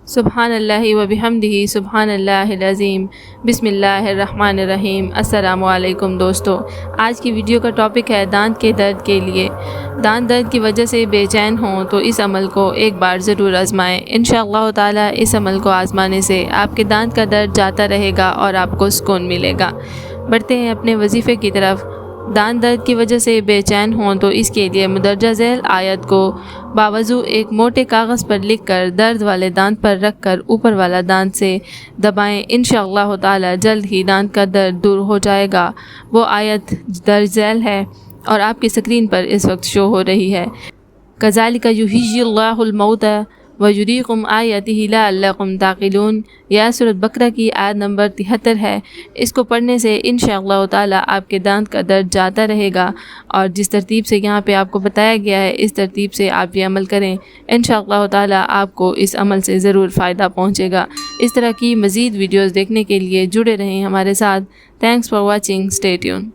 سبحان اللہ و بحمدہ سبحان اللہ العظیم بسم اللہ الرحمن الرحیم۔ السلام علیکم دوستو، آج کی ویڈیو کا ٹاپک ہے دانت کے درد کے لیے۔ دانت درد کی وجہ سے بے چین ہوں تو اس عمل کو ایک بار ضرور آزمائیں۔ انشاءاللہ تعالی اس عمل کو آزمانے سے آپ کے دانت کا درد جاتا رہے گا اور آپ کو سکون ملے گا۔ بڑھتے ہیں اپنے وظیفے کی طرف۔ دانت درد کی وجہ سے بے چین ہوں تو اس کے لیے مندرجہ ذیل آیت کو باوضو ایک موٹے کاغذ پر لکھ کر درد والے دانت پر رکھ کر اوپر والا دانت سے دبائیں۔ انشاءاللہ تعالی جلد ہی دانت کا درد دور ہو جائے گا۔ وہ آیت درج ذیل ہے اور آپ کی سکرین پر اس وقت شو ہو رہی ہے۔ کذالک یحیی اللہ الموتى ویریکم آیاتہ لعلکم تعقلون۔ یہ سورۃ بقرہ کی آیت نمبر 73 ہے۔ اس کو پڑھنے سے انشاءاللہ تعالی آپ کے دانت کا درد جاتا رہے گا، اور جس ترتیب سے یہاں پہ آپ کو بتایا گیا ہے اس ترتیب سے آپ یہ عمل کریں۔ انشاءاللہ تعالی آپ کو اس عمل سے ضرور فائدہ پہنچے گا۔ اس طرح کی مزید ویڈیوز دیکھنے کے لیے جڑے رہیں ہمارے ساتھ۔ Thanks for watching, stay tune.